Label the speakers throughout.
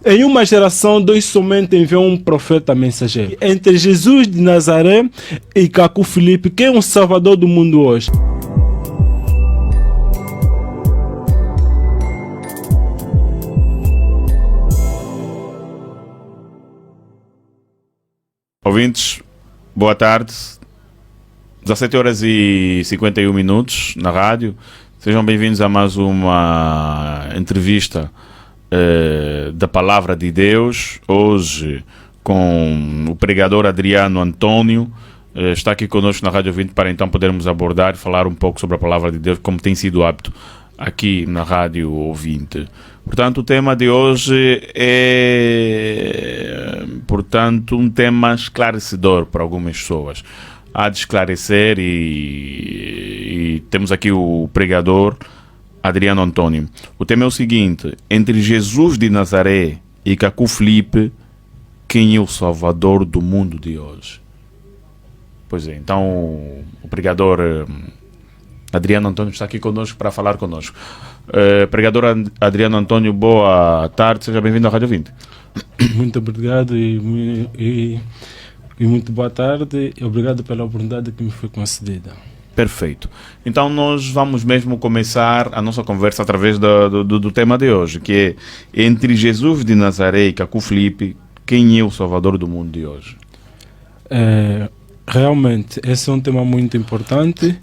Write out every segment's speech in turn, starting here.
Speaker 1: Em uma geração, Deus somente enviou um profeta mensageiro. Entre Jesus de Nazaré e Caco Filipe, quem é o salvador do mundo hoje?
Speaker 2: Ouvintes, boa tarde. 17 horas e 51 minutos na rádio. Sejam bem-vindos a mais uma entrevista da Palavra de Deus. Hoje com o pregador Adriano Antônio. Está aqui conosco na Rádio Ouvinte para então podermos abordar e falar um pouco sobre a Palavra de Deus, como tem sido hábito aqui na Rádio Ouvinte. Portanto, o tema de hoje é, portanto, um tema esclarecedor para algumas pessoas. Há de esclarecer e temos aqui o pregador Adriano Antônio. O tema é o seguinte: entre Jesus de Nazaré e Caco Filipe, quem é o salvador do mundo de hoje? Pois é, então o pregador Adriano Antônio está aqui conosco para falar conosco. Pregador Adriano Antônio, boa tarde, seja bem-vindo à Rádio 20.
Speaker 1: Muito obrigado e muito boa tarde e obrigado pela oportunidade que me foi concedida.
Speaker 2: Perfeito. Então nós vamos mesmo começar a nossa conversa através do tema de hoje, que é entre Jesus de Nazaré e Caco Filipe, quem é o salvador do mundo de hoje?
Speaker 1: Realmente, esse é um tema muito importante.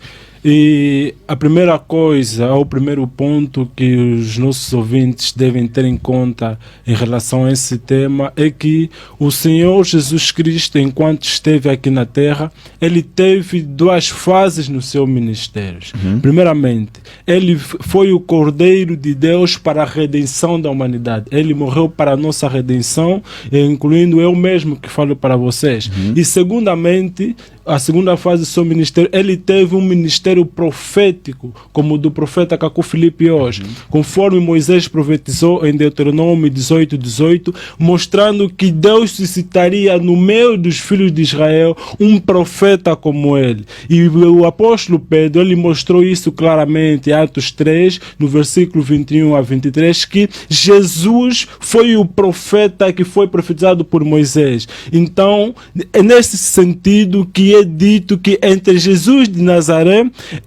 Speaker 1: E a primeira coisa, o primeiro ponto que os nossos ouvintes devem ter em conta em relação a esse tema é que o Senhor Jesus Cristo, enquanto esteve aqui na Terra, ele teve duas fases no seu ministério. Primeiramente, ele foi o Cordeiro de Deus para a redenção da humanidade. Ele morreu para a nossa redenção, incluindo eu mesmo que falo para vocês. E segundamente, a segunda fase do seu ministério, ele teve um ministério profético, como o do profeta Caco Filipe hoje, conforme Moisés profetizou em Deuteronômio 18:18, mostrando que Deus suscitaria no meio dos filhos de Israel um profeta como ele. E o apóstolo Pedro, ele mostrou isso claramente em Atos 3, no versículo 21 a 23, que Jesus foi o profeta que foi profetizado por Moisés. Então, é nesse sentido que é dito que entre Jesus de Nazaré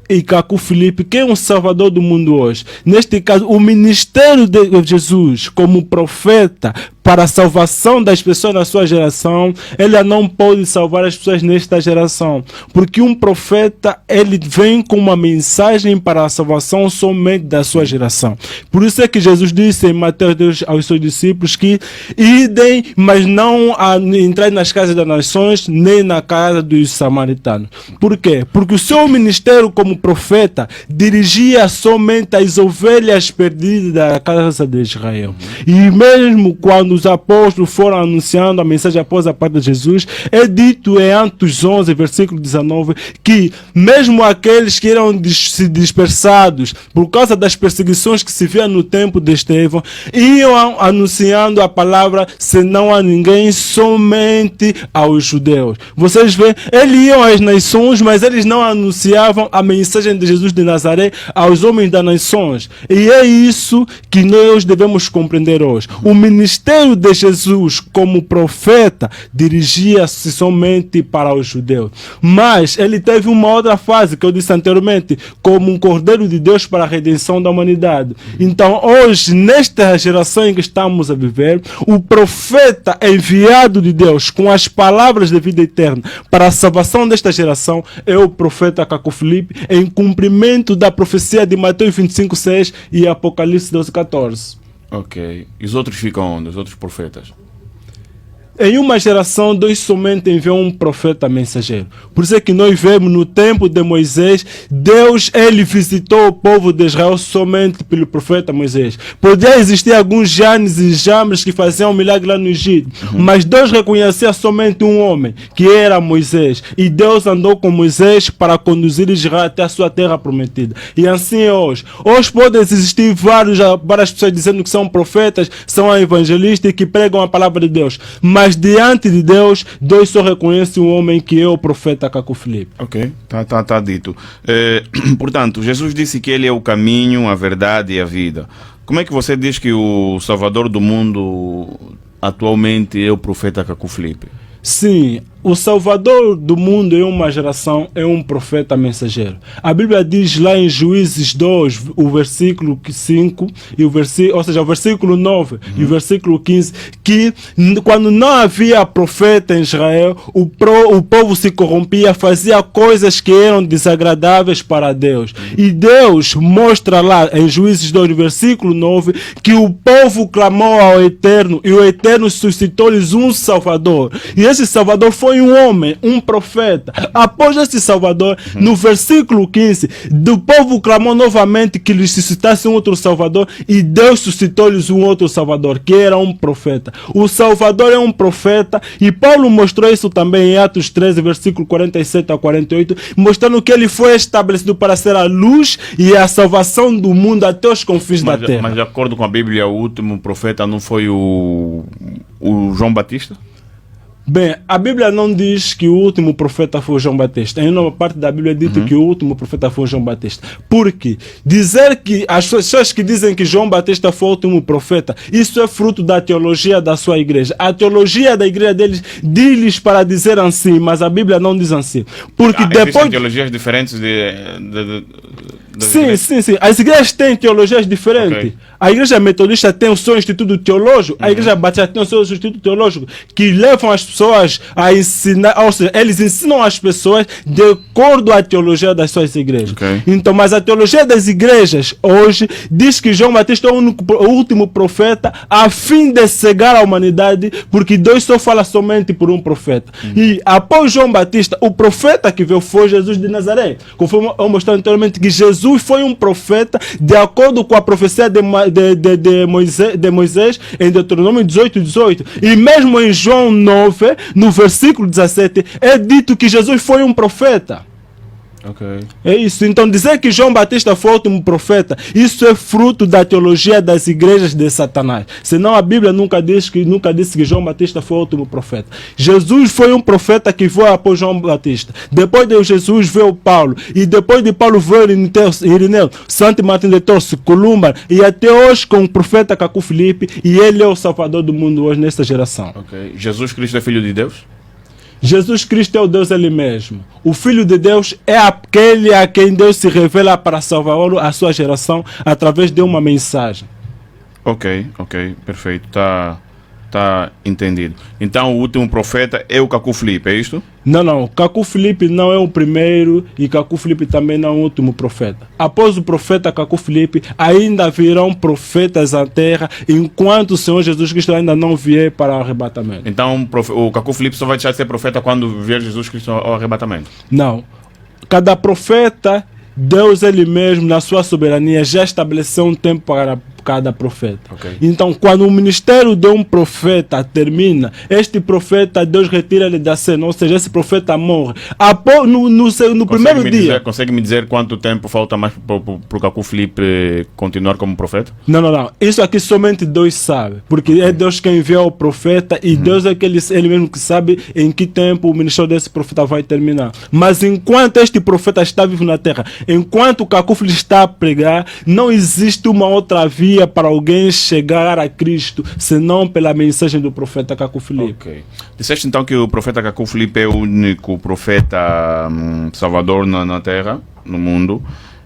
Speaker 1: e Caco Filipe, quem é o salvador do mundo hoje? Neste caso, o ministério de Jesus como profeta para a salvação das pessoas na sua geração, ele não pode salvar as pessoas nesta geração, porque um profeta, ele vem com uma mensagem para a salvação somente da sua geração. Por isso é que Jesus disse em Mateus aos seus discípulos que idem, mas não entrai nas casas das nações, nem na casa dos samaritanos. Por quê? Porque o seu ministério como profeta dirigia somente as ovelhas perdidas da casa de Israel. E mesmo quando os apóstolos foram anunciando a mensagem após a parte de Jesus, é dito em Atos 11, versículo 19, que mesmo aqueles que eram se dispersados por causa das perseguições que se via no tempo de Estevão, iam anunciando a palavra senão a ninguém, somente aos judeus. Vocês veem, eles iam às nações, mas eles não anunciavam a mensagem de Jesus de Nazaré aos homens das nações. E é isso que nós devemos compreender hoje. O ministério de Jesus como profeta dirigia-se somente para os judeus. Mas ele teve uma outra fase, que eu disse anteriormente, como um Cordeiro de Deus para a redenção da humanidade. Então hoje, nesta geração em que estamos a viver, o profeta enviado de Deus com as palavras de vida eterna para a salvação desta geração é o profeta Caco Filipe, em cumprimento da profecia de Mateus 25:6 e Apocalipse 12:14.
Speaker 2: Ok. E os outros ficam onde? Os outros profetas?
Speaker 1: Em uma geração, Deus somente enviou um profeta mensageiro. Por isso é que nós vemos no tempo de Moisés, Deus, ele visitou o povo de Israel somente pelo profeta Moisés. Podia existir alguns Janes e Jambres que faziam milagre lá no Egito, mas Deus reconhecia somente um homem, que era Moisés. E Deus andou com Moisés para conduzir Israel até a sua terra prometida. E assim é hoje. Hoje podem existir várias pessoas dizendo que são profetas, são evangelistas e que pregam a palavra de Deus. Mas diante de Deus, Deus só reconhece um homem que é o profeta Caco Filipe.
Speaker 2: Ok, tá dito. Portanto, Jesus disse que ele é o caminho, a verdade e a vida. Como é que você diz que o Salvador do mundo atualmente é o profeta Kaku Filipe?
Speaker 1: Sim, o Salvador do mundo em uma geração é um profeta mensageiro. A Bíblia diz lá em Juízes 2, o versículo 5, e ou seja, o versículo 9 e o versículo 15, que quando não havia profeta em Israel, o povo se corrompia, fazia coisas que eram desagradáveis para Deus. E Deus mostra lá em Juízes 2, versículo 9, que o povo clamou ao Eterno e o Eterno suscitou-lhes um Salvador. E esse Salvador foi um homem, um profeta. Após esse Salvador, no versículo 15, do povo clamou novamente que lhes suscitasse um outro Salvador e Deus suscitou-lhes um outro Salvador, que era um profeta. O Salvador é um profeta e Paulo mostrou isso também em Atos 13, versículo 47 a 48, mostrando que ele foi estabelecido para ser a luz e a salvação do mundo até os confins da terra.
Speaker 2: Mas de acordo com a Bíblia, o último profeta não foi o João Batista?
Speaker 1: Bem, a Bíblia não diz que o último profeta foi João Batista. Em uma parte da Bíblia é dito que o último profeta foi João Batista. Por quê? Dizer que as pessoas que dizem que João Batista foi o último profeta, isso é fruto da teologia da sua igreja. A teologia da igreja deles diz para dizer assim, mas a Bíblia não diz assim. Porque
Speaker 2: existem teologias diferentes
Speaker 1: Sim. As igrejas têm teologias diferentes.
Speaker 2: Okay.
Speaker 1: A igreja metodista tem o seu instituto teológico, a igreja batista tem o seu instituto teológico, que levam as pessoas a ensinar, ou seja, eles ensinam as pessoas de acordo à teologia das suas igrejas.
Speaker 2: Okay.
Speaker 1: Então, mas a teologia das igrejas hoje diz que João Batista é o último profeta a fim de cegar a humanidade, porque Deus só fala somente por um profeta. E após João Batista, o profeta que veio foi Jesus de Nazaré. Conforme eu mostrei anteriormente que Jesus foi um profeta de acordo com a profecia de Moisés em Deuteronômio 18. E mesmo em João 9, no versículo 17, é dito que Jesus foi um profeta.
Speaker 2: Okay.
Speaker 1: É isso. Então dizer que João Batista foi o último profeta, isso é fruto da teologia das igrejas de Satanás. Senão a Bíblia nunca disse que João Batista foi o último profeta. Jesus foi um profeta que veio após João Batista. Depois de Jesus veio Paulo. E depois de Paulo veio Irineu, Santo Martim de Tours, Columba. E até hoje com o profeta Kaku Filipe. E ele é o Salvador do mundo hoje nesta geração.
Speaker 2: Okay. Jesus Cristo é filho de Deus?
Speaker 1: Jesus Cristo é o Deus ele mesmo. O Filho de Deus é aquele a quem Deus se revela para salvar a sua geração através de uma mensagem.
Speaker 2: Ok, perfeito. Tá entendido. Então o último profeta é o Kaku Filipe, é isto?
Speaker 1: Não. Kaku Filipe não é o primeiro e Kaku Filipe também não é o último profeta. Após o profeta Kaku Filipe, ainda virão profetas à terra enquanto o Senhor Jesus Cristo ainda não vier para o arrebatamento.
Speaker 2: Então o Kaku Filipe só vai deixar de ser profeta quando vier Jesus Cristo ao arrebatamento?
Speaker 1: Não. Cada profeta, Deus ele mesmo, na sua soberania, já estabeleceu um tempo para cada profeta.
Speaker 2: Okay.
Speaker 1: Então, quando o ministério de um profeta termina, este profeta, Deus retira ele da cena, ou seja, esse profeta morre. No primeiro dia...
Speaker 2: Consegue me dizer quanto tempo falta mais para o Kaku Filipe continuar como profeta?
Speaker 1: Não. Isso aqui somente Deus sabe. Porque é Deus quem envia o profeta e Deus é ele mesmo que sabe em que tempo o ministério desse profeta vai terminar. Mas enquanto este profeta está vivo na terra, enquanto o Kaku Filipe está a pregar, não existe uma outra via para alguém chegar a Cristo, senão pela mensagem do profeta Kaku Filipe.
Speaker 2: Okay. Disseste então que o profeta Kaku Filipe é o único profeta salvador na terra, no mundo.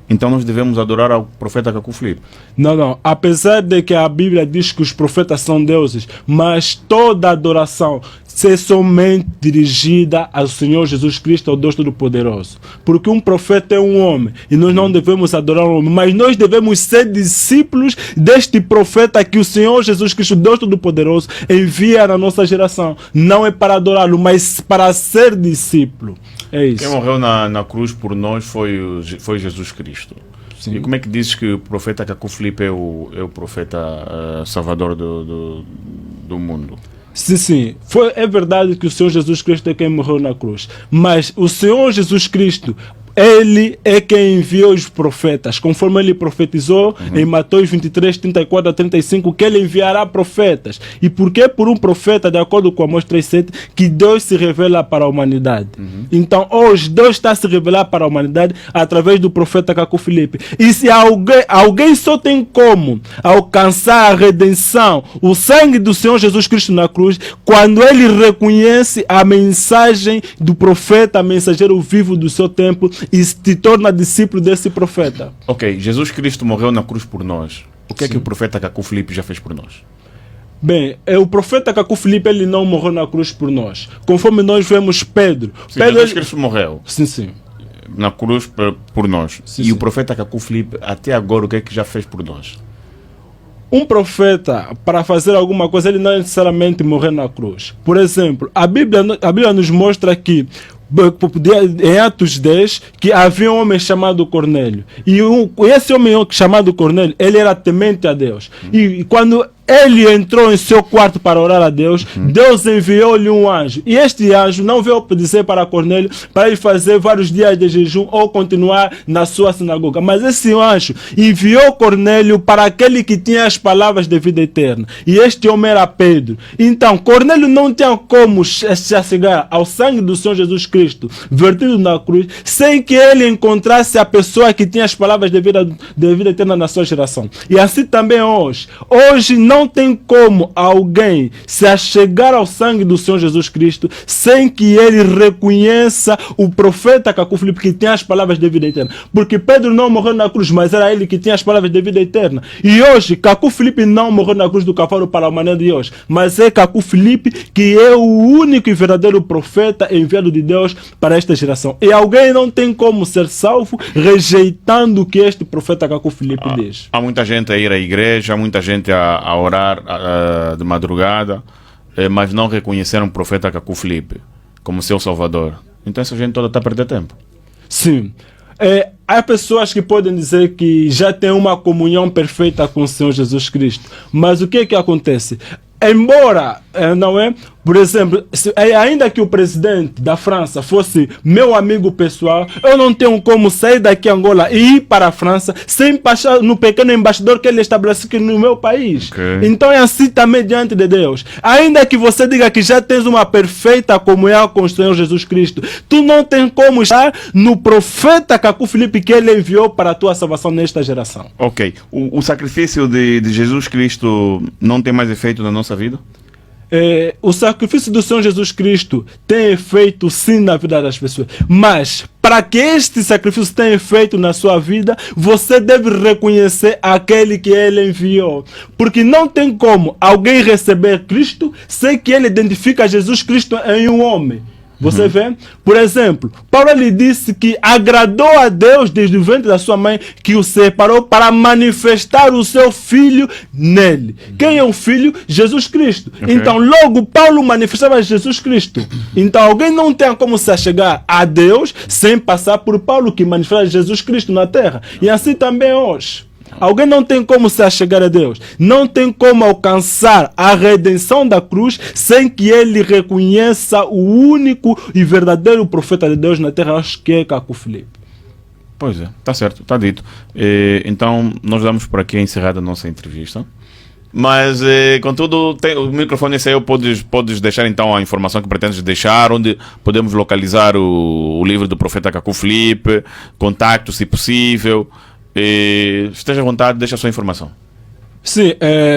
Speaker 2: Então nós devemos adorar ao profeta Kaku Filipe?
Speaker 1: Não. Apesar de que a Bíblia diz que os profetas são deuses, mas toda adoração ser somente dirigida ao Senhor Jesus Cristo, ao Deus Todo-Poderoso. Porque um profeta é um homem e nós não devemos adorar um homem, mas nós devemos ser discípulos deste profeta que o Senhor Jesus Cristo, Deus Todo-Poderoso, envia na nossa geração. Não é para adorá-lo, mas para ser discípulo. É isso.
Speaker 2: Quem morreu na cruz por nós foi Jesus Cristo. Sim. E como é que dizes que o profeta Kaku Filipe é o profeta salvador do mundo?
Speaker 1: Sim. É verdade que o Senhor Jesus Cristo é quem morreu na cruz. Mas o Senhor Jesus Cristo, Ele é quem enviou os profetas, conforme ele profetizou em Mateus 23, 34 a 35, que ele enviará profetas. E porque por um profeta, de acordo com Amós 3:7, que Deus se revela para a humanidade. Então, hoje, Deus está a se revelar para a humanidade através do profeta Caco Filipe. E se alguém só tem como alcançar a redenção, o sangue do Senhor Jesus Cristo na cruz, quando ele reconhece a mensagem do profeta, mensageiro vivo do seu tempo, e se torna discípulo desse profeta.
Speaker 2: Ok, Jesus Cristo morreu na cruz por nós. O que é que o profeta Caco Filipe já fez por nós?
Speaker 1: Bem, o profeta Caco Filipe, ele não morreu na cruz por nós. Conforme nós vemos Pedro.
Speaker 2: Sim,
Speaker 1: Pedro
Speaker 2: Jesus Cristo morreu
Speaker 1: sim.
Speaker 2: na cruz por nós.
Speaker 1: Sim,
Speaker 2: e
Speaker 1: sim.
Speaker 2: o profeta Caco Filipe, até agora, o que é que já fez por nós?
Speaker 1: Um profeta, para fazer alguma coisa, ele não necessariamente morrer na cruz. Por exemplo, a Bíblia nos mostra que em Atos 10, que havia um homem chamado Cornélio. E esse homem chamado Cornélio, ele era temente a Deus. E quando ele entrou em seu quarto para orar a Deus, Deus enviou-lhe um anjo. E este anjo não veio dizer para Cornélio para ele fazer vários dias de jejum ou continuar na sua sinagoga. Mas esse anjo enviou Cornélio para aquele que tinha as palavras de vida eterna. E este homem era Pedro. Então, Cornélio não tinha como se chegar ao sangue do Senhor Jesus Cristo vertido na cruz sem que ele encontrasse a pessoa que tinha as palavras de vida eterna na sua geração. E assim também hoje. Hoje não tem como alguém se achegar ao sangue do Senhor Jesus Cristo sem que ele reconheça o profeta Caco Filipe, que tem as palavras de vida eterna. Porque Pedro não morreu na cruz, mas era ele que tinha as palavras de vida eterna. E hoje, Caco Filipe não morreu na cruz do Calvário para a humanidade de hoje, mas é Caco Filipe que é o único e verdadeiro profeta enviado de Deus para esta geração. E alguém não tem como ser salvo rejeitando o que este profeta Caco Filipe diz.
Speaker 2: Há muita gente a ir à igreja, há muita gente a orar de madrugada, mas não reconheceram o profeta Caco Filipe como seu salvador. Então essa gente toda está a perder tempo.
Speaker 1: Sim. Há pessoas que podem dizer que já tem uma comunhão perfeita com o Senhor Jesus Cristo. Mas o que é que acontece? Embora, não é? Por exemplo, ainda que o presidente da França fosse meu amigo pessoal, eu não tenho como sair daqui a Angola e ir para a França sem passar no pequeno embaixador que ele estabeleceu aqui no meu país.
Speaker 2: Okay.
Speaker 1: Então é assim também diante de Deus. Ainda que você diga que já tens uma perfeita comunhão com o Senhor Jesus Cristo, tu não tens como estar no profeta Caco Filipe que ele enviou para a tua salvação nesta geração.
Speaker 2: Ok. O sacrifício de Jesus Cristo não tem mais efeito na nossa vida?
Speaker 1: O sacrifício do Senhor Jesus Cristo tem efeito sim na vida das pessoas, mas para que este sacrifício tenha efeito na sua vida, você deve reconhecer aquele que ele enviou, porque não tem como alguém receber Cristo sem que ele identifique Jesus Cristo em um homem. Você vê? Por exemplo, Paulo lhe disse que agradou a Deus desde o ventre da sua mãe, que o separou para manifestar o seu filho nele. Quem é o filho? Jesus Cristo.
Speaker 2: Okay.
Speaker 1: Então, logo, Paulo manifestava Jesus Cristo. Então, alguém não tem como se achegar a Deus sem passar por Paulo, que manifesta Jesus Cristo na terra. E assim também hoje. Alguém não tem como se achegar a Deus, não tem como alcançar a redenção da cruz sem que ele reconheça o único e verdadeiro profeta de Deus na terra, acho que é Caco Filipe.
Speaker 2: Pois é, está certo, está dito. Então, nós damos por aqui encerrada a nossa entrevista. Mas, contudo, o microfone é seu, podes deixar então a informação que pretendes deixar, onde podemos localizar o livro do profeta Caco Filipe, contacto, se possível. Esteja à vontade, deixa a sua informação.
Speaker 1: Sim,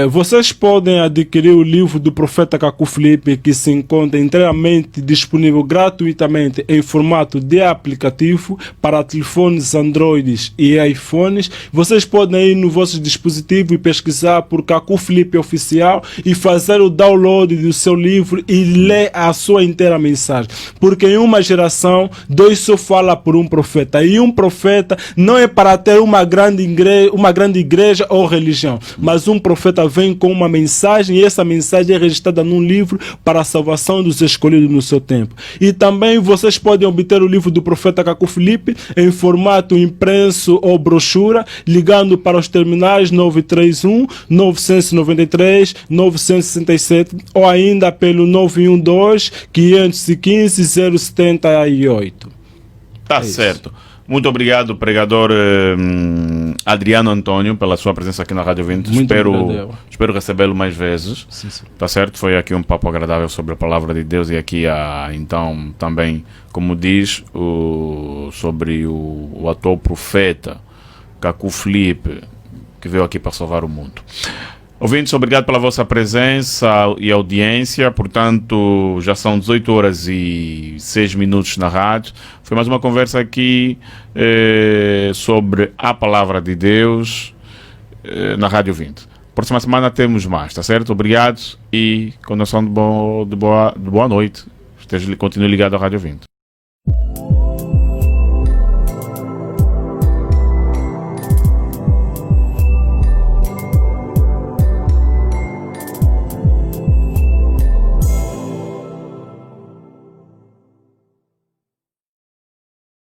Speaker 1: vocês podem adquirir o livro do profeta Caco Filipe, que se encontra inteiramente disponível gratuitamente em formato de aplicativo para telefones Androids e iPhones. Vocês podem ir no vosso dispositivo e pesquisar por Caco Filipe Oficial e fazer o download do seu livro e ler a sua inteira mensagem. Porque em uma geração, Deus só fala por um profeta. E um profeta não é para ter uma grande igreja ou religião, mas um profeta vem com uma mensagem e essa mensagem é registrada num livro para a salvação dos escolhidos no seu tempo. E também vocês podem obter o livro do profeta Caco Filipe em formato impresso ou brochura, ligando para os terminais 931 993 967 ou ainda pelo 912 515 078.
Speaker 2: Tá certo. Muito obrigado, pregador Adriano Antônio, pela sua presença aqui na Rádio 20.
Speaker 1: Muito obrigado.
Speaker 2: Espero recebê-lo mais vezes.
Speaker 1: Sim, sim.
Speaker 2: Tá certo? Foi aqui um papo agradável sobre a palavra de Deus e aqui, então, também, como diz, sobre o ator profeta, Cacu Felipe, que veio aqui para salvar o mundo. Ouvintes, obrigado pela vossa presença e audiência. Portanto, já são 18 horas e 6 minutos na rádio. Foi mais uma conversa aqui sobre a palavra de Deus na Rádio 20. Próxima semana temos mais, tá certo? Obrigado e continuação de boa noite. Continue ligado à Rádio 20.